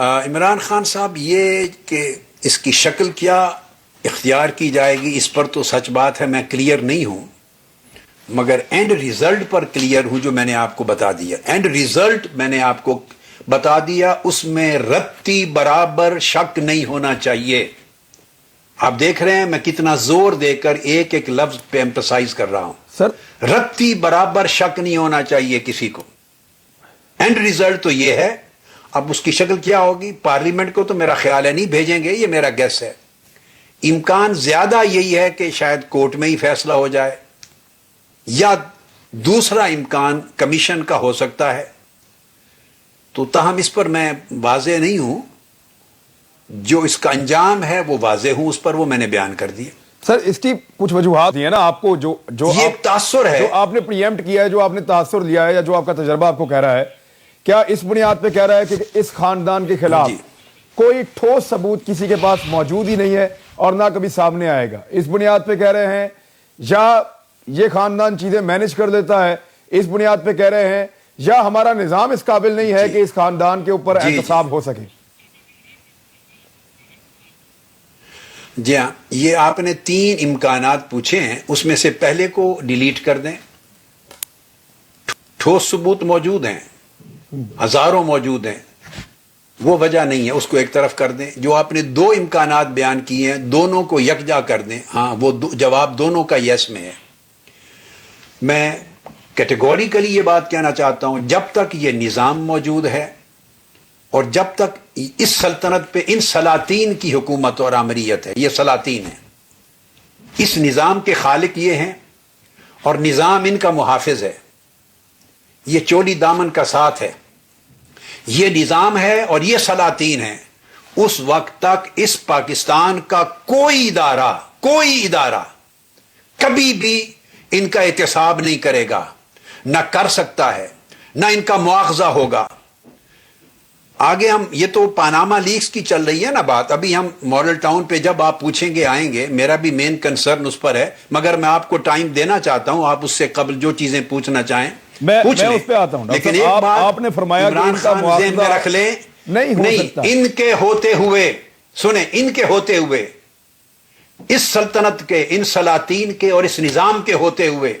عمران خان صاحب، یہ کہ اس کی شکل کیا اختیار کی جائے گی اس پر تو سچ بات ہے میں کلیئر نہیں ہوں، مگر اینڈ ریزلٹ پر کلیئر ہوں جو میں نے آپ کو بتا دیا. اینڈ ریزلٹ میں نے آپ کو بتا دیا، اس میں رتی برابر شک نہیں ہونا چاہیے. آپ دیکھ رہے ہیں میں کتنا زور دے کر ایک ایک لفظ پہ ایمفسائز کر رہا ہوں. سر رتی برابر شک نہیں ہونا چاہیے کسی کو. اینڈ ریزلٹ تو یہ ہے. اب اس کی شکل کیا ہوگی پارلیمنٹ کو تو میرا خیال ہے نہیں بھیجیں گے، یہ میرا گیس ہے. امکان زیادہ یہی ہے کہ شاید کورٹ میں ہی فیصلہ ہو جائے، یا دوسرا امکان کمیشن کا ہو سکتا ہے. تو تاہم اس پر میں واضح نہیں ہوں، جو اس کا انجام ہے وہ واضح ہوں اس پر، وہ میں نے بیان کر دیا. سر اس کی کچھ وجوہات ہیں نا آپ کو، جو یہ ایک تاثر ہے، جو آپ نے پریمپٹ کیا ہے، جو آپ نے تاثر لیا ہے، یا جو آپ کا تجربہ آپ کو کہہ رہا ہے، کیا اس بنیاد پہ کہہ رہا ہے کہ اس خاندان کے خلاف جی کوئی ٹھوس ثبوت کسی کے پاس موجود ہی نہیں ہے اور نہ کبھی سامنے آئے گا؟ اس بنیاد پہ کہہ رہے ہیں یا یہ خاندان چیزیں مینج کر دیتا ہے، اس بنیاد پہ کہہ رہے ہیں یا ہمارا نظام اس قابل نہیں ہے کہ اس خاندان کے اوپر احتساب ہو سکے؟ جی ہاں، یہ آپ نے 3 امکانات پوچھے ہیں، اس میں سے پہلے کو ڈیلیٹ کر دیں. ٹھوس ثبوت موجود ہیں، ہزاروں موجود ہیں، وہ وجہ نہیں ہے، اس کو ایک طرف کر دیں. جو آپ نے 2 امکانات بیان کیے ہیں دونوں کو یکجا کر دیں. ہاں وہ جواب دونوں کا یس میں ہے. میں کیٹیگوریکلی یہ بات کہنا چاہتا ہوں، جب تک یہ نظام موجود ہے اور جب تک اس سلطنت پہ ان سلاطین کی حکومت اور آمریت ہے، یہ سلاطین ہیں، اس نظام کے خالق یہ ہیں اور نظام ان کا محافظ ہے، یہ چولی دامن کا ساتھ ہے، یہ نظام ہے اور یہ سلاطین ہیں، اس وقت تک اس پاکستان کا کوئی ادارہ کبھی بھی ان کا احتساب نہیں کرے گا، نہ کر سکتا ہے، نہ ان کا مواخذہ ہوگا. آگے ہم، یہ تو پاناما لیکس کی چل رہی ہے نا بات، ابھی ہم ماڈل ٹاؤن پہ جب آپ پوچھیں گے آئیں گے، میرا بھی مین کنسرن اس پر ہے، مگر میں آپ کو ٹائم دینا چاہتا ہوں، آپ اس سے قبل جو چیزیں پوچھنا چاہیں میں اس پہ آتا ہوں. لیکن ایک بات آپ نے فرمایا کہ عمران خان ذہن میں رکھ لیں، نہیں ان کے ہوتے ہوئے، سنیں، ان کے ہوتے ہوئے، اس سلطنت کے، ان سلاطین کے اور اس نظام کے ہوتے ہوئے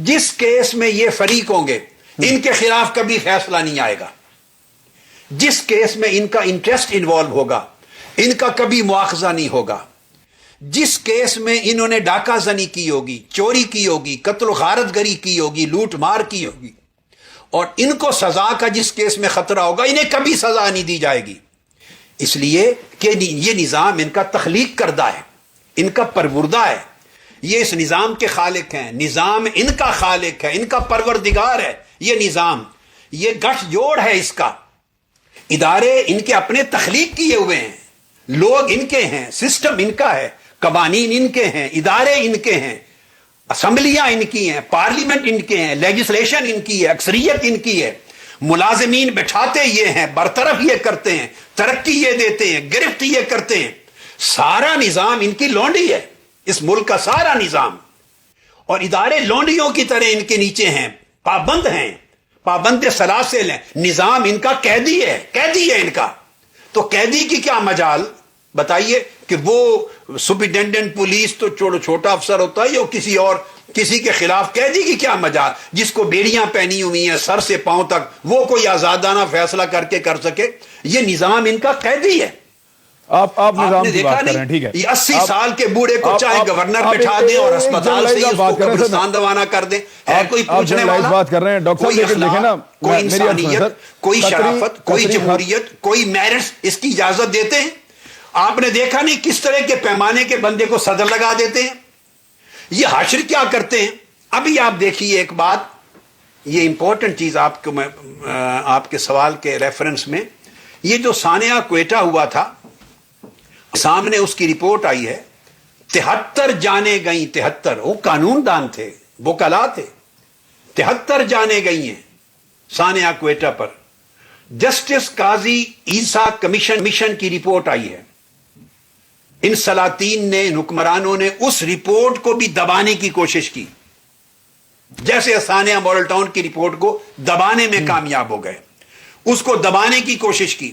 جس کیس میں یہ فریق ہوں گے ان کے خلاف کبھی فیصلہ نہیں آئے گا. جس کیس میں ان کا انٹرسٹ انوالو ہوگا ان کا کبھی مواخذہ نہیں ہوگا. جس کیس میں انہوں نے ڈاکہ زنی کی ہوگی، چوری کی ہوگی، قتل و غارت گری کی ہوگی، لوٹ مار کی ہوگی، اور ان کو سزا کا جس کیس میں خطرہ ہوگا انہیں کبھی سزا نہیں دی جائے گی. اس لیے کہ یہ نظام ان کا تخلیق کردہ ہے، ان کا پروردہ ہے، یہ اس نظام کے خالق ہیں، نظام ان کا خالق ہے، ان کا پروردگار ہے. یہ نظام، یہ گٹھ جوڑ ہے اس کا. ادارے ان کے اپنے تخلیق کیے ہوئے ہیں، لوگ ان کے ہیں، سسٹم ان کا ہے، قوانین ان کے ہیں، ادارے ان کے ہیں، اسمبلیاں ان کی ہیں، پارلیمنٹ ان کے ہیں، لیجسلیشن ان کی ہے، اکثریت ان کی ہے، ملازمین بٹھاتے یہ ہیں، برطرف یہ کرتے ہیں، ترقی یہ دیتے ہیں، گرفت یہ کرتے ہیں. سارا نظام ان کی لونڈی ہے، اس ملک کا سارا نظام. اور ادارے لونڈیوں کی طرح ان کے نیچے ہیں، پابند ہیں، پابند سلاسل ہیں. نظام ان کا قیدی ہے ان کا. تو قیدی کی کیا مجال بتائیے کہ وہ سپرنٹینڈنٹ پولیس تو چھوٹا افسر ہوتا ہے، یا کسی اور کسی کے خلاف قیدی کی کیا مجال، جس کو بیڑیاں پہنی ہوئی ہیں سر سے پاؤں تک، وہ کوئی آزادانہ فیصلہ کر کے کر سکے؟ یہ نظام ان کا قیدی ہے. آپ نظام کی بات کر رہے ہیں، ٹھیک ہے. یہ 80 سال کے بوڑھے کو چاہے گورنر بٹھا دیں اور اسپتال سے اس کو قبرستان روانہ کر دیں، ہے کوئی پوچھنے والا؟ بات کر رہے ہیں ڈاکٹر کوئی اخلاق، کوئی انسانیت، کوئی شرافت، کوئی جمہوریت، کوئی میرٹس اس کی اجازت دیتے ہیں؟ آپ نے دیکھا نہیں کس طرح کے پیمانے کے بندے کو صدر لگا دیتے ہیں. یہ حشر کیا کرتے ہیں. ابھی آپ دیکھیے ایک بات، یہ امپورٹنٹ چیز آپ کو میں آپ کے سوال کے ریفرنس میں، یہ جو ثانیہ کوئٹہ ہوا تھا، سامنے اس کی رپورٹ آئی ہے، 73 جانیں گئیں. 73 وہ قانون دان تھے، وکلا تھے. 73 جانیں گئی ہیں ثانیہ کوئٹہ پر. جسٹس قاضی عیسیٰ کمیشن کی رپورٹ آئی ہے. ان سلاطین نے، حکمرانوں نے اس رپورٹ کو بھی دبانے کی کوشش کی، جیسے ثانیہ ماڈل ٹاؤن کی رپورٹ کو دبانے میں کامیاب ہو گئے. اس کو دبانے کی کوشش کی.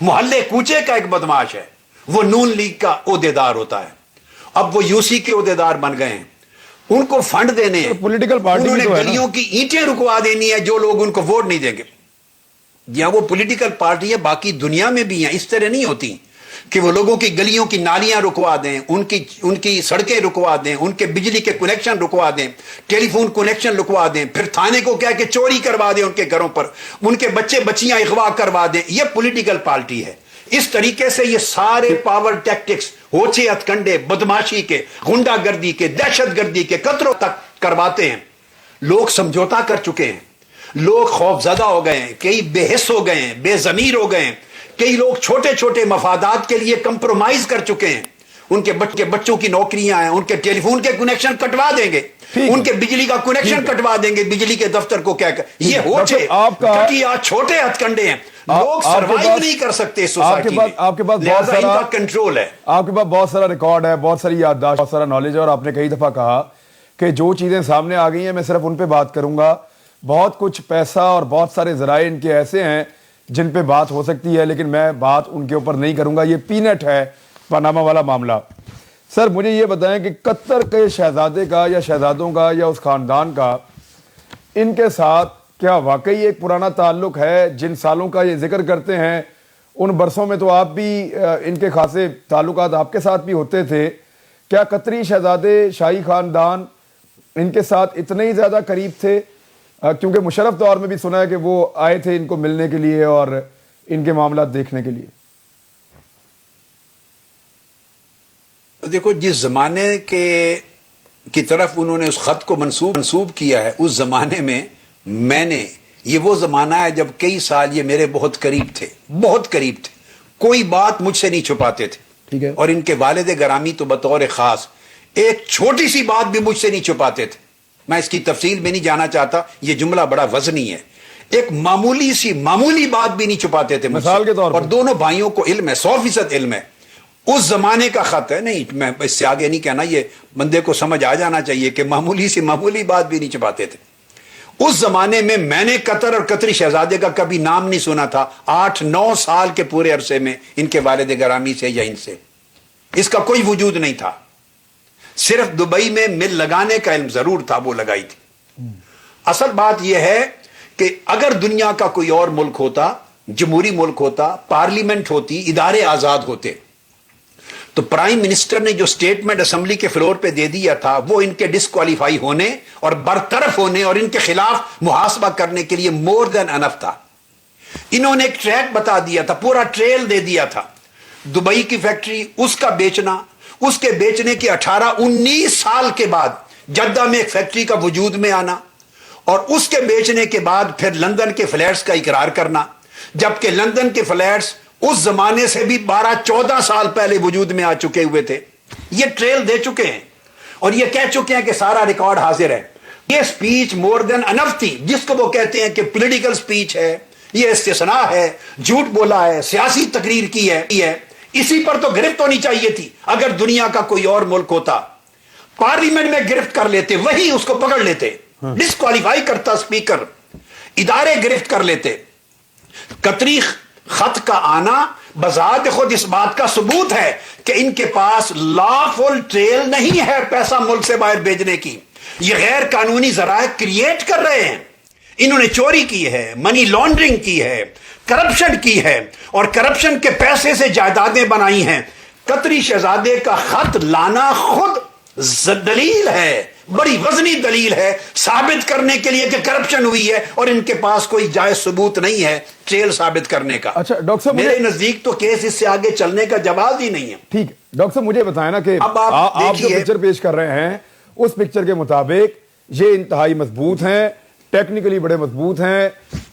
محلے کوچے کا ایک بدماش ہے، وہ نون لیگ کا عہدیدار ہوتا ہے، اب وہ یو سی کے عہدیدار بن گئے ہیں، ان کو فنڈ دینے ہیں، پولیٹیکل پارٹی انہوں نے تو ہے نا۔ گلیوں کی اینٹیں رکوا دینی ہے جو لوگ ان کو ووٹ نہیں دیں گے۔ یا وہ پولیٹیکل پارٹیاں باقی دنیا میں بھی ہیں، اس طرح نہیں ہوتی کہ وہ لوگوں کی گلیوں کی نالیاں رکوا دیں، ان کی سڑکیں رکوا دیں، ان کے بجلی کے کنیکشن رکوا دیں، ٹیلی فون کنیکشن رکوا دیں، پھر تھانے کو کہہ کے چوری کروا دیں ان کے گھروں پر، ان کے بچے بچیاں اغوا کروا دیں۔ یہ پولیٹیکل پارٹی ہے۔ اس طریقے سے یہ سارے پاور ٹیکٹکس، ہوچے ہتھ کنڈے، بدماشی کے، غنڈہ گردی کے، دہشت گردی کے قطروں تک کرواتے ہیں۔ لوگ سمجھوتا کر چکے ہیں، لوگ خوف زدہ ہو گئے ہیں، کئی بے حس ہو گئے ہیں، بے ضمیر ہو گئے ہیں، کئی لوگ چھوٹے چھوٹے مفادات کے لیے کمپرومائز کر چکے ہیں۔ ان کے بچوں کی نوکریاں ہیں، ان کے ٹیلی فون کے کنیکشن کٹوا دیں گے، ان کے بجلی کا کنیکشن کٹوا دیں گے، بجلی کے دفتر کو کہہ کر۔ یہ ہوچے کٹیا چھوٹے ہتھ کنڈے ہیں، لوگ سروائیو نہیں کر سکتے اس سوسائٹی میں، آپ کے پاس لہذا ان کا کنٹرول ہے۔ آپ کے پاس بہت سارا ریکارڈ ہے، بہت ساری یادداشت، بہت سارا نالج ہے، اور آپ نے کئی دفعہ کہا کہ جو چیزیں سامنے آ گئی ہیں میں صرف ان پہ بات کروں گا۔ بہت کچھ پیسہ اور بہت سارے ذرائع ان کے ایسے ہیں جن پہ بات ہو سکتی ہے، لیکن میں بات ان کے اوپر نہیں کروں گا۔ یہ پینٹ ہے پاناما والا معاملہ۔ سر مجھے یہ بتائیں کہ قطر کے شہزادے کا یا شہزادوں کا یا اس خاندان کا ان کے ساتھ کیا واقعی ایک پرانا تعلق ہے؟ جن سالوں کا یہ ذکر کرتے ہیں ان برسوں میں تو آپ بھی ان کے خاصے تعلقات آپ کے ساتھ بھی ہوتے تھے۔ کیا قطری شہزادے، شاہی خاندان ان کے ساتھ اتنے ہی زیادہ قریب تھے؟ کیونکہ مشرف دور میں بھی سنا ہے کہ وہ آئے تھے ان کو ملنے کے لیے اور ان کے معاملات دیکھنے کے لیے۔ دیکھو، جس زمانے کی طرف انہوں نے اس خط کو منسوب کیا ہے، اس زمانے میں یہ وہ زمانہ ہے جب کئی سال یہ میرے بہت قریب تھے، بہت قریب تھے، کوئی بات مجھ سے نہیں چھپاتے تھے۔ ٹھیک ہے۔ اور ان کے والد گرامی تو بطور خاص ایک چھوٹی سی بات بھی مجھ سے نہیں چھپاتے تھے۔ میں اس کی تفصیل میں نہیں جانا چاہتا، یہ جملہ بڑا وزنی ہے۔ ایک معمولی بات بھی نہیں چھپاتے تھے مجھ سے۔ مثال کے طور پر، اور دونوں بھائیوں کو علم ہے، 100% علم ہے۔ اس زمانے کا خط ہے، نہیں میں اس سے آگے نہیں کہنا، یہ بندے کو سمجھ آ جانا چاہیے کہ معمولی بات بھی نہیں چھپاتے تھے۔ اس زمانے میں نے قطر اور قطری شہزادے کا کبھی نام نہیں سنا تھا 8-9 سال کے پورے عرصے میں، ان کے والد گرامی سے یا ان سے اس کا کوئی وجود نہیں تھا۔ صرف دبئی میں مل لگانے کا علم ضرور تھا، وہ لگائی تھی۔ اصل بات یہ ہے کہ اگر دنیا کا کوئی اور ملک ہوتا، جمہوری ملک ہوتا، پارلیمنٹ ہوتی، ادارے آزاد ہوتے، تو پرائم منسٹر نے جو سٹیٹمنٹ اسمبلی کے فلور پہ دے دیا تھا وہ ان کے ڈسکوالیفائی ہونے اور برطرف ہونے اور ان کے خلاف محاسبہ کرنے کے لیے مور دین انف تھا۔ انہوں نے ایک ٹریک بتا دیا تھا، پورا ٹریل دے دیا تھا۔ دبئی کی فیکٹری، اس کا بیچنا، اس کے بیچنے کے 18-19 سال کے بعد جدہ میں ایک فیکٹری کا وجود میں آنا، اور اس کے بیچنے کے بعد پھر لندن کے فلیٹس کا اقرار کرنا، جبکہ لندن کے فلیٹس اس زمانے سے بھی 12-14 سال پہلے وجود میں آ چکے ہوئے تھے۔ یہ ٹریل دے چکے ہیں اور یہ کہہ چکے ہیں کہ سارا ریکارڈ حاضر ہے۔ یہ سپیچ مور دین انف تھی، جس کو وہ کہتے ہیں کہ پولیٹیکل سپیچ ہے، یہ استثناء ہے، جھوٹ بولا ہے، سیاسی تقریر کی ہے۔ اسی پر تو گرفت ہونی چاہیے تھی۔ اگر دنیا کا کوئی اور ملک ہوتا، پارلیمنٹ میں گرفت کر لیتے، وہی اس کو پکڑ لیتے، ڈسکوالیفائی کرتا اسپیکر، ادارے گرفت کر لیتے۔ قطری خط کا آنا بذات خود اس بات کا ثبوت ہے کہ ان کے پاس لافل ٹریل نہیں ہے پیسہ ملک سے باہر بھیجنے کی۔ یہ غیر قانونی ذرائع کریٹ کر رہے ہیں۔ انہوں نے چوری کی ہے، منی لانڈرنگ کی ہے، کرپشن کی ہے، اور کرپشن کے پیسے سے جائیدادیں بنائی ہیں۔ قطری شہزادے کا خط لانا خود دلیل ہے، بڑی وزنی دلیل ہے ثابت کرنے کے لیے کہ کرپشن ہوئی ہے، اور ان کے پاس کوئی جائز ثبوت نہیں ہے ٹریل ثابت کرنے کا۔ اچھا ڈاکٹر صاحب، میرے نزدیک تو کیس اس سے آگے چلنے کا جواز ہی نہیں ہے۔ ٹھیک ہے ڈاکٹر صاحب، مجھے بتائیں نا کہ اب آپ جو پکچر پیش کر رہے ہیں اس پکچر کے مطابق یہ انتہائی مضبوط ہیں، ٹیکنیکلی بڑے مضبوط ہیں،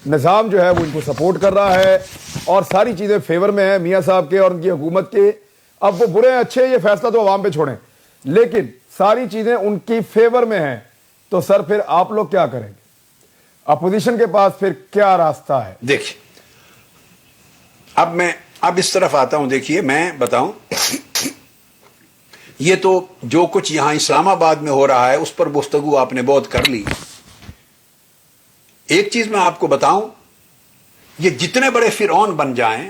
نظام جو ہے وہ ان کو سپورٹ کر رہا ہے اور ساری چیزیں فیور میں ہیں میاں صاحب کے اور ان کی حکومت کے۔ اب وہ برے ہیں اچھے، یہ فیصلہ تو عوام پہ چھوڑیں، لیکن ساری چیزیں ان کی فیور میں ہیں، تو سر پھر آپ لوگ کیا کریں گے؟ اپوزیشن کے پاس پھر کیا راستہ ہے؟ دیکھیں، اب اس طرف آتا ہوں۔ دیکھیے میں بتاؤں، یہ تو جو کچھ یہاں اسلام آباد میں ہو رہا ہے اس پر گفتگو آپ نے بہت کر لی۔ ایک چیز میں آپ کو بتاؤں، یہ جتنے بڑے فرعون بن جائیں،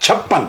56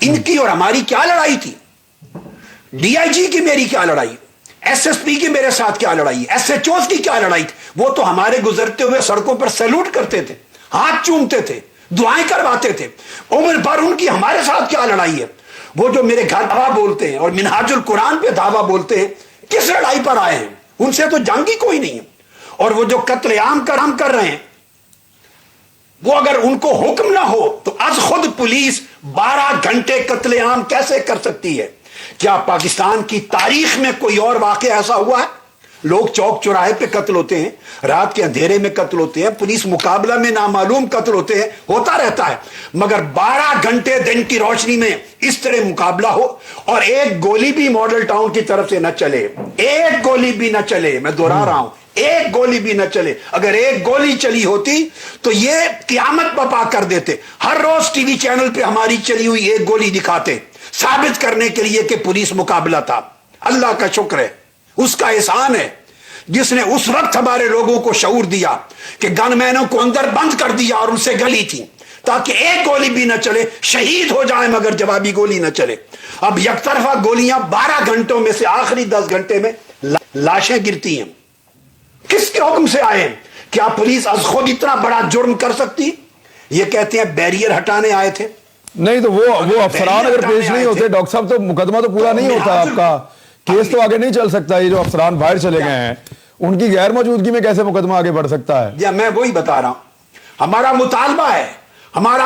ان کی اور ہماری کیا لڑائی تھی؟ ڈی آئی جی کی میری کیا لڑائی، ایس ایس پی کی میرے ساتھ کیا لڑائی، ایس ایچ اوز کی کیا لڑائی تھی؟ وہ تو ہمارے گزرتے ہوئے سڑکوں پر سیلوٹ کرتے تھے، ہاتھ چومتے تھے، دعائیں کرواتے تھے، عمر بھر ان کی ہمارے ساتھ کیا لڑائی ہے؟ وہ جو میرے گھر دعویٰ بولتے ہیں اور منہاج القرآن پہ دعویٰ بولتے ہیں، کس لڑائی پر آئے ہیں؟ ان سے تو جنگ ہی کوئی نہیں ہے۔ اور وہ جو قتل عام کر رہے ہیں، وہ اگر ان کو حکم نہ ہو تو از خود پولیس 12 گھنٹے قتل عام کیسے کر سکتی ہے؟ کیا پاکستان کی تاریخ میں کوئی اور واقعہ ایسا ہوا ہے؟ لوگ چوک چوراہے پہ قتل ہوتے ہیں، رات کے اندھیرے میں قتل ہوتے ہیں، پولیس مقابلہ میں نامعلوم قتل ہوتے ہیں، ہوتا رہتا ہے، مگر 12 گھنٹے دن کی روشنی میں اس طرح مقابلہ ہو اور ایک گولی بھی ماڈل ٹاؤن کی طرف سے نہ چلے، ایک گولی بھی نہ چلے، میں دوہرا رہا ہوں، ایک گولی بھی نہ چلے۔ اگر ایک گولی چلی ہوتی تو یہ قیامت برپا کر دیتے۔ ہر روز ٹی وی چینل پہ ہماری چلی ہوئی ایک گولی دکھاتے، ثابت کرنے کے لیے کہ پولیس مقابلہ تھا۔ اللہ کا شکر ہے، اس کا احسان ہے جس نے اس وقت ہمارے لوگوں کو شعور دیا کہ گن مینوں کو اندر بند کر دیا اور ان سے گلی تھی تاکہ ایک گولی بھی نہ چلے، شہید ہو جائیں مگر جوابی گولی نہ چلے۔ اب یک طرفہ گولیاں 12 گھنٹوں میں سے آخری 10 گھنٹے میں لاشیں گرتی ہیں۔ کس کے حکم سے آئے؟ کیا پولیس از خود اتنا بڑا جرم کر سکتی؟ یہ کہتے ہیں بیریئر ہٹانے آئے تھے۔ نہیں تو وہ افسران اگر پیش نہیں ہوتے ڈاکٹر صاحب تو مقدمہ تو پورا نہیں ہوتا، آپ کا کیس تو آگے نہیں چل سکتا۔ یہ جو افسران باہر چلے گئے ہیں ان کی غیر موجودگی میں کیسے مقدمہ آگے بڑھ سکتا ہے؟ یا میں وہی بتا رہا ہوں، ہمارا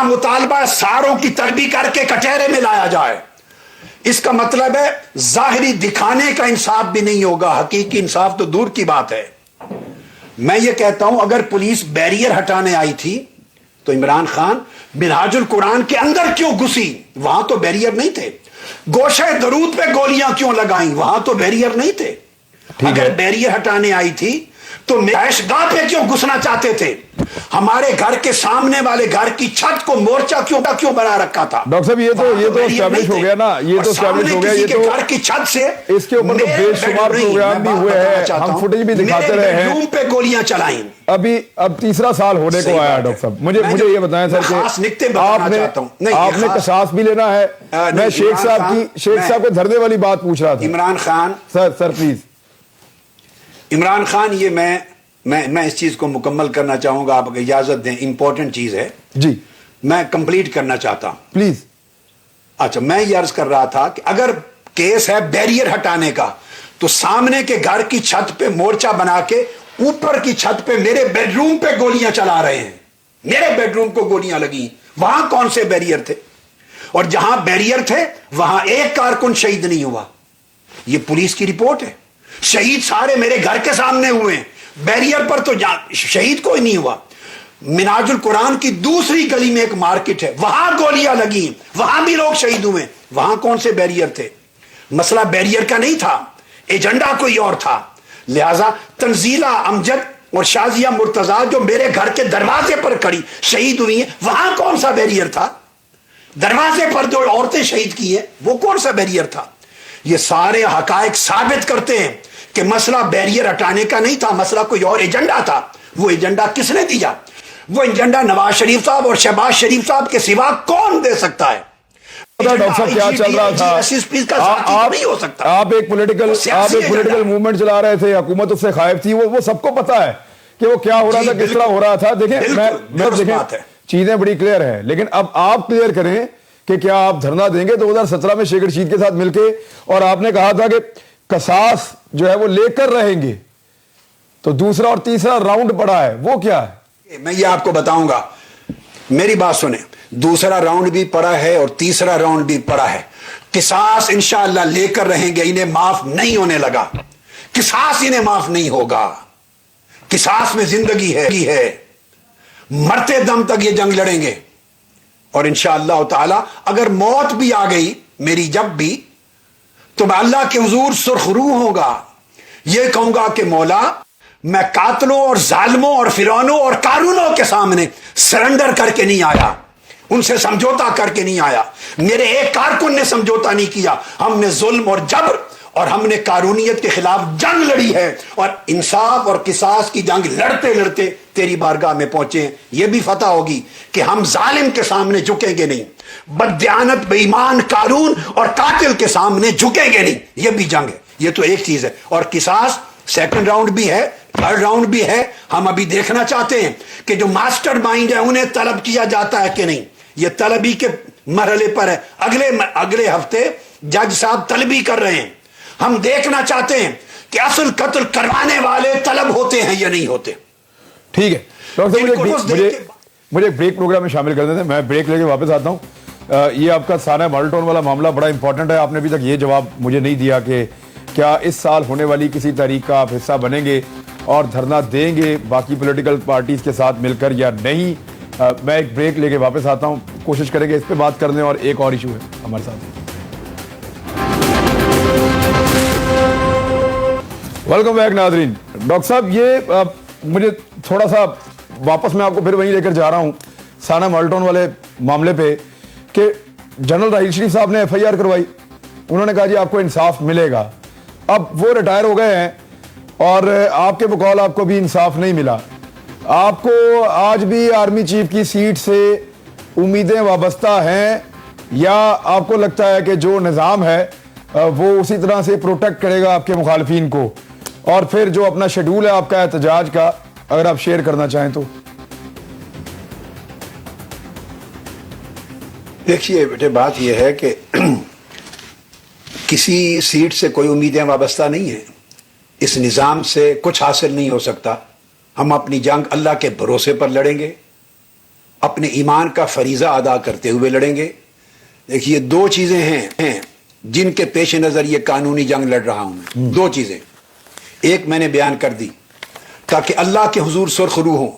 مطالبہ ہے ساروں کی طلبی کر کے کچہرے میں لایا جائے۔ اس کا مطلب ہے ظاہری دکھانے کا انصاف بھی نہیں ہوگا، حقیقی انصاف تو دور کی بات ہے۔ میں یہ کہتا ہوں اگر پولیس بیریئر ہٹانے آئی تھی تو عمران خان منہاج القرآن کے اندر کیوں گھسی؟ وہاں تو بیریئر نہیں تھے۔ گوشہ درود پہ گولیاں کیوں لگائیں؟ وہاں تو بیریئر نہیں تھے۔ اگر بیریئر ہٹانے آئی تھی تو رہائش گاہ پہ کیوں گھسنا چاہتے تھے؟ ہمارے گھر کے سامنے والے گھر کی چھت کو مورچہ کیوں بنا رکھا تھا؟ ڈاکٹر صاحب یہ تو اسٹیبلش ہو گیا نا، یہ تو اسٹیبلش ہو گیا، یہ تو گھر کی چھت سے اس کے اوپر تو بے شمار پروگرام بھی ہوئے ہیں، ہم فوٹیج بھی دکھاتے رہے ہیں۔ روم پہ گولیاں چلائیں۔ اب تیسرا سال ہونے کو آیا ڈاکٹر صاحب، مجھے یہ بتائیں سر کہ آپ نے قصاص بھی لینا ہے۔ میں شیخ صاحب کو دھرنے والی بات پوچھ رہا تھا۔ عمران خان سر پلیز عمران خان، یہ میں اس چیز کو مکمل کرنا چاہوں گا، آپ اجازت دیں، امپورٹنٹ چیز ہے جی، میں کمپلیٹ کرنا چاہتا ہوں پلیز۔ اچھا، میں یہ عرض کر رہا تھا کہ اگر کیس ہے بیریئر ہٹانے کا تو سامنے کے گھر کی چھت پہ مورچہ بنا کے اوپر کی چھت پہ میرے بیڈ روم پہ گولیاں چلا رہے ہیں، میرے بیڈ روم کو گولیاں لگی، وہاں کون سے بیریئر تھے؟ اور جہاں بیریئر تھے وہاں ایک کارکن شہید نہیں ہوا۔ یہ پولیس کی رپورٹ ہے۔ شہید سارے میرے گھر کے سامنے ہوئے ہیں، بیریئر پر تو شہید کوئی نہیں ہوا۔ منہاج القرآن کی دوسری گلی میں ایک مارکیٹ ہے، وہاں گولیاں لگی، وہاں بھی لوگ شہید ہوئے، وہاں کون سے بیریئر تھے؟ مسئلہ بیریئر کا نہیں تھا، ایجنڈا کوئی اور تھا۔ لہذا تنزیلہ امجد اور شازیہ مرتضیٰ جو میرے گھر کے دروازے پر کھڑی شہید ہوئی ہیں، وہاں کون سا بیریئر تھا؟ دروازے پر جو عورتیں شہید کی ہیں وہ کون سا بیریئر تھا؟ یہ سارے حقائق ثابت کرتے ہیں کہ مسئلہ بیریئر ہٹانے کا نہیں تھا، مسئلہ کوئی اور ایجنڈا تھا۔ وہ ایجنڈا کس نے دیا؟ وہ ایجنڈا نواز شریف صاحب اور شہباز شریف صاحب کے سوا کون دے سکتا ہے؟ ڈاکٹر صاحب کیا چل رہا تھا؟ آپ ایک پولیٹیکل موومنٹ چلا رہے تھے، حکومت اس سے خائف تھی، وہ سب کو پتا ہے کہ وہ کیا ہو رہا تھا، کس طرح ہو رہا تھا۔ دیکھیں چیزیں بڑی کلیئر ہیں، لیکن اب آپ کلیئر کریں کہ کیا آپ دھرنا دیں گے 2017 میں شیخ رشید کے ساتھ مل کے، اور آپ نے کہا تھا کہ قصاص جو ہے وہ لے کر رہیں گے، تو دوسرا اور تیسرا راؤنڈ پڑا ہے، وہ کیا ہے؟ میں یہ آپ کو بتاؤں گا، میری بات سنیں، دوسرا راؤنڈ بھی پڑا ہے اور تیسرا راؤنڈ بھی پڑا ہے۔ قصاص انشاءاللہ لے کر رہیں گے، انہیں معاف نہیں ہونے لگا، قصاص انہیں معاف نہیں ہوگا۔ قصاص میں زندگی ہے، مرتے دم تک یہ جنگ لڑیں گے، اور انشاءاللہ تعالی اگر موت بھی آ گئی میری جب بھی، تو میں اللہ کے حضور سرخ روح ہوگا، یہ کہوں گا کہ مولا میں قاتلوں اور ظالموں اور فرعونوں اور قارونوں کے سامنے سرنڈر کر کے نہیں آیا، ان سے سمجھوتا کر کے نہیں آیا، میرے ایک کارکن نے سمجھوتا نہیں کیا، ہم نے ظلم اور جبر اور ہم نے قانونیت کے خلاف جنگ لڑی ہے اور انصاف اور قصاص کی جنگ لڑتے لڑتے تیری بارگاہ میں پہنچے ہیں. یہ بھی فتح ہوگی کہ ہم ظالم کے سامنے جھکیں گے نہیں, بددیانت بے ایمان قارون اور قاتل کے سامنے جھکیں گے نہیں. یہ بھی جنگ ہے. یہ تو ایک چیز ہے. اور قصاص سیکنڈ راؤنڈ بھی ہے, تھرڈ راؤنڈ بھی ہے. ہم ابھی دیکھنا چاہتے ہیں کہ جو ماسٹر مائنڈ ہے انہیں طلب کیا جاتا ہے کہ نہیں. یہ طلبی کے مرحلے پر ہے. اگلے ہفتے جج صاحب طلبی کر رہے ہیں. ہم دیکھنا چاہتے ہیں کہ اصل قتل کروانے والے طلب ہوتے ہیں یا نہیں ہوتے. ٹھیک ہے ڈاکٹر صاحب, مجھے بریک پروگرام میں شامل کر دیتے ہیں. میں بریک لے کے واپس آتا ہوں. یہ آپ کا سانحہ ماڈل ٹاؤن والا معاملہ بڑا امپورٹنٹ ہے. آپ نے ابھی تک یہ جواب مجھے نہیں دیا کہ کیا اس سال ہونے والی کسی تحریک کا آپ حصہ بنیں گے اور دھرنا دیں گے باقی پولیٹیکل پارٹیز کے ساتھ مل کر یا نہیں. میں ایک بریک لے کے واپس آتا ہوں. کوشش کریں گے اس پہ بات کرنے. اور ایک اور ایشو ہے ہمارے ساتھ. ویلکم بیک ناظرین. ڈاکٹر صاحب یہ مجھے تھوڑا سا واپس میں آپ کو پھر وہیں لے کر جا رہا ہوں سانحہ ماڈل ٹاؤن والے معاملے پہ کہ جنرل راحیل شریف صاحب نے FIR کروائی. انہوں نے کہا جی آپ کو انصاف ملے گا. اب وہ ریٹائر ہو گئے ہیں اور آپ کے بقول آپ کو بھی انصاف نہیں ملا. آپ کو آج بھی آرمی چیف کی سیٹ سے امیدیں وابستہ ہیں یا آپ کو لگتا ہے کہ جو نظام ہے وہ اسی طرح سے پروٹیکٹ کرے گا آپ کے مخالفین کو؟ اور پھر جو اپنا شیڈول ہے آپ کا احتجاج کا, اگر آپ شیئر کرنا چاہیں تو. دیکھیے بیٹے, بات یہ ہے کہ کسی سیٹ سے کوئی امیدیں وابستہ نہیں ہیں. اس نظام سے کچھ حاصل نہیں ہو سکتا. ہم اپنی جنگ اللہ کے بھروسے پر لڑیں گے, اپنے ایمان کا فریضہ ادا کرتے ہوئے لڑیں گے. دیکھیے دو چیزیں ہیں جن کے پیش نظر یہ قانونی جنگ لڑ رہا ہوں میں. دو چیزیں. ایک میں نے بیان کر دی تاکہ اللہ کے حضور سرخ روح ہوں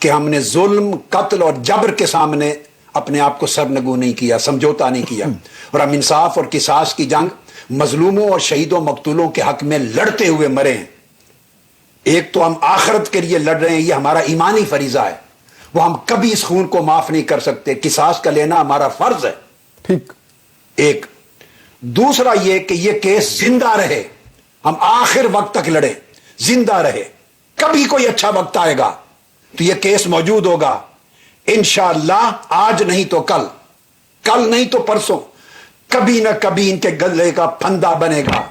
کہ ہم نے ظلم, قتل اور جبر کے سامنے اپنے آپ کو سرنگو نہیں کیا, سمجھوتا نہیں کیا, اور ہم انصاف اور قصاص کی جنگ مظلوموں اور شہیدوں مقتولوں کے حق میں لڑتے ہوئے مرے ہیں. ایک تو ہم آخرت کے لیے لڑ رہے ہیں, یہ ہمارا ایمانی فریضہ ہے, وہ ہم کبھی اس خون کو معاف نہیں کر سکتے. قصاص کا لینا ہمارا فرض ہے. ٹھیک. ایک دوسرا یہ کہ یہ کیس زندہ رہے, ہم آخر وقت تک لڑیں, زندہ رہے. کبھی کوئی اچھا وقت آئے گا تو یہ کیس موجود ہوگا انشاءاللہ. آج نہیں تو کل, کل نہیں تو پرسوں, کبھی نہ کبھی ان کے گلے کا پھندا بنے گا.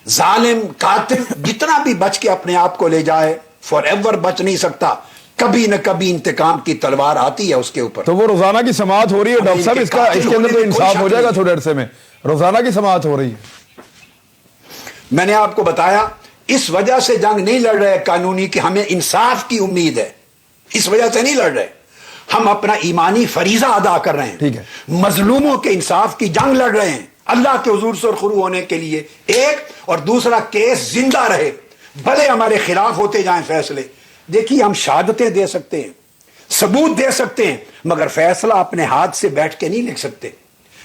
ظالم قاتل جتنا بھی بچ کے اپنے آپ کو لے جائے فار ایور بچ نہیں سکتا. کبھی نہ کبھی انتقام کی تلوار آتی ہے اس کے اوپر. تو وہ روزانہ کی سماعت ہو رہی ہے ڈاکٹر صاحب, اس کے اندر تو انصاف ہو جائے گا تھوڑے عرصے میں. روزانہ کی سماعت ہو رہی ہے. میں نے آپ کو بتایا اس وجہ سے جنگ نہیں لڑ رہے قانونی کہ ہمیں انصاف کی امید ہے, اس وجہ سے نہیں لڑ رہے. ہم اپنا ایمانی فریضہ ادا کر رہے ہیں. ٹھیک ہے. مظلوموں کے انصاف کی جنگ لڑ رہے ہیں اللہ کے حضور سرخ روح ہونے کے لیے. ایک اور دوسرا کیس زندہ رہے, بھلے ہمارے خلاف ہوتے جائیں فیصلے. دیکھیے ہم شہادتیں دے سکتے ہیں, ثبوت دے سکتے ہیں, مگر فیصلہ اپنے ہاتھ سے بیٹھ کے نہیں لکھ سکتے.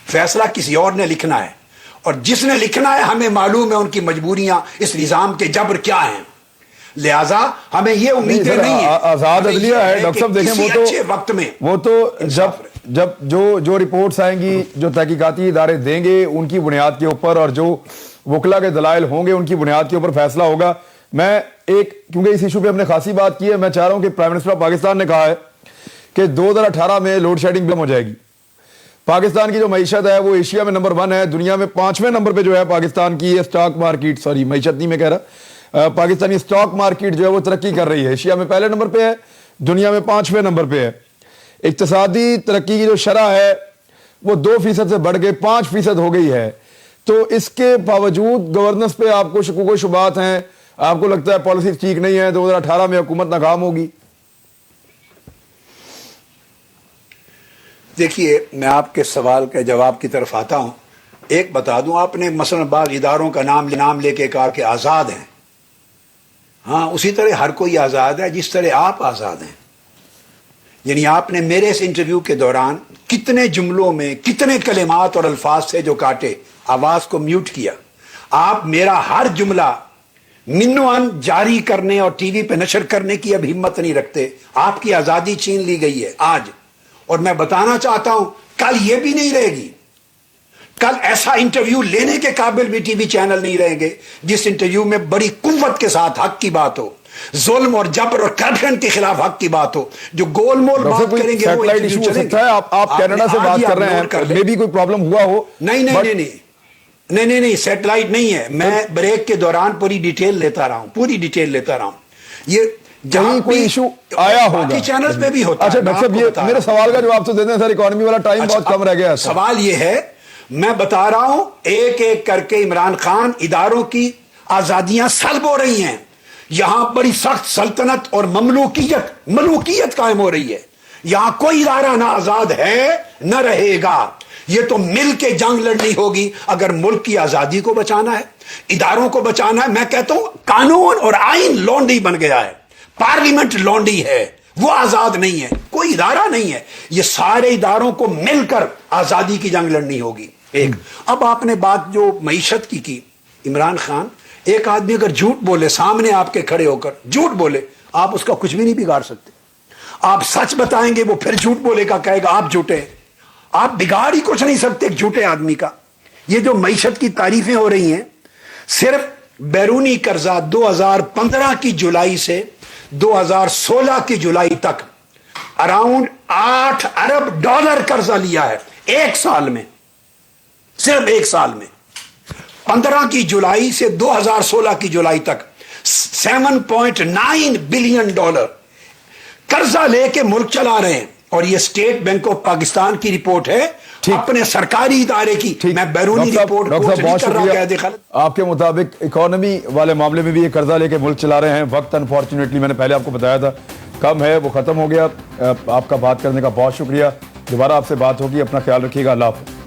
فیصلہ کسی اور نے لکھنا ہے, اور جس نے لکھنا ہے ہمیں معلوم ہے ان کی مجبوریاں, اس نظام کے جبر کیا ہیں. لہذا ہمیں یہ امیدیں نہیں ہیں. آزاد عدلیہ ہے ڈاکٹر صاحب. دیکھیں وہ تو اچھے وقت میں وہ تو جب جو رپورٹس آئیں گی, جو تحقیقاتی ادارے دیں گے ان کی بنیاد کے اوپر, اور جو وکلا کے دلائل ہوں گے ان کی بنیاد کے اوپر فیصلہ ہوگا. میں کیونکہ اس ایشو پہ ہم نے خاصی بات کی ہے, میں چاہ رہا ہوں کہ پرائم منسٹر آف پاکستان نے کہا ہے کہ 2018 میں لوڈ شیڈنگ ختم ہو جائے گی. پاکستان کی جو معیشت ہے وہ ایشیا میں نمبر 1 ہے, دنیا میں 5ویں نمبر پہ جو ہے پاکستان کی اسٹاک مارکیٹ, سوری معیشت نہیں میں کہہ رہا, پاکستانی اسٹاک مارکیٹ جو ہے وہ ترقی کر رہی ہے. ایشیا میں پہلے نمبر پہ ہے, دنیا میں 5ویں نمبر پہ ہے. اقتصادی ترقی کی جو شرح ہے وہ 2% سے بڑھ کے 5% ہو گئی ہے. تو اس کے باوجود گورننس پہ آپ کو شکوک و شبہات ہیں, آپ کو لگتا ہے پالیسی ٹھیک نہیں ہے, 2018 میں حکومت ناکام ہوگی. دیکھیے میں آپ کے سوال کے جواب کی طرف آتا ہوں. ایک بتا دوں, آپ نے مثلا بعض اداروں کا نام لے کے کہا کہ آزاد ہیں. ہاں اسی طرح ہر کوئی آزاد ہے جس طرح آپ آزاد ہیں. یعنی آپ نے میرے اس انٹرویو کے دوران کتنے جملوں میں کتنے کلمات اور الفاظ سے جو کاٹے, آواز کو میوٹ کیا. آپ میرا ہر جملہ منوان جاری کرنے اور ٹی وی پہ نشر کرنے کی اب ہمت نہیں رکھتے. آپ کی آزادی چھین لی گئی ہے آج, اور میں بتانا چاہتا ہوں کل یہ بھی نہیں رہے گی. کل ایسا انٹرویو لینے کے قابل بھی ٹی وی چینل نہیں رہیں گے جس انٹرویو میں بڑی قوت کے ساتھ حق کی بات ہو, ظلم اور جبر اور کرپشن کے خلاف حق کی بات ہو. جو گول مول بات کریں گے وہ ایشو ہو سکتا ہے. آپ کینیڈا سے بات کر رہے ہیں, میں بھی کوئی پرابلم ہوا ہو. نہیں سیٹلائٹ نہیں ہے. میں بریک کے دوران پوری ڈیٹیل لیتا رہا ہوں. یہ جہاں کوئی ایشو آیا ہوگا چینلز پہ بھی ہوتا ہے. اچھا ڈاکٹر صاحب, یہ میرے سوال کا جواب تو دے دیں سر, اکانومی والا ٹائم بہت کم رہ گیا. سوال یہ ہے, میں بتا رہا ہوں ایک ایک کر کے عمران خان اداروں کی آزادیاں سلب ہو رہی ہیں. یہاں بڑی سخت سلطنت اور مملوکیت قائم ہو رہی ہے. یہاں کوئی ادارہ نہ آزاد ہے نہ رہے گا. یہ تو مل کے جنگ لڑنی ہوگی اگر ملک کی آزادی کو بچانا ہے, اداروں کو بچانا ہے. میں کہتا ہوں قانون اور آئین لونڈی بن گیا ہے, پارلیمنٹ لونڈی ہے, وہ آزاد نہیں ہے, کوئی ادارہ نہیں ہے. یہ سارے اداروں کو مل کر آزادی کی جنگ لڑنی ہوگی. ایک اب آپ نے بات جو معیشت کی عمران خان, ایک آدمی اگر جھوٹ بولے سامنے آپ کے کھڑے ہو کر جھوٹ بولے, آپ اس کا کچھ بھی نہیں بگاڑ سکتے. آپ سچ بتائیں گے وہ پھر جھوٹ بولے گا, کہے گا آپ جھوٹے ہیں. آپ بگاڑ ہی کچھ نہیں سکتے ایک جھوٹے آدمی کا. یہ جو معیشت کی تعریفیں ہو رہی ہیں, صرف بیرونی قرضہ 2015 کی جولائی سے 2016 کی جولائی تک اراؤنڈ $8 ارب قرضہ لیا ہے ایک سال میں, صرف ایک سال میں. 15 کی جولائی سے 2016 کی جولائی تک $7.9 بلین قرضہ لے کے ملک چلا رہے ہیں. اور یہ اسٹیٹ بینک آف پاکستان کی رپورٹ ہے, اپنے سرکاری ادارے کی. میں بیرونی رپورٹ نہیں کر رہا. آپ کے مطابق اکانومی والے معاملے میں بھی یہ قرضہ لے کے ملک چلا رہے ہیں. وقت انفارچونیٹلی میں نے پہلے آپ کو بتایا تھا کم ہے, وہ ختم ہو گیا. آپ کا بات کرنے کا بہت شکریہ. دوبارہ آپ سے بات ہوگی. اپنا خیال رکھیے گا. اللہ حافظ.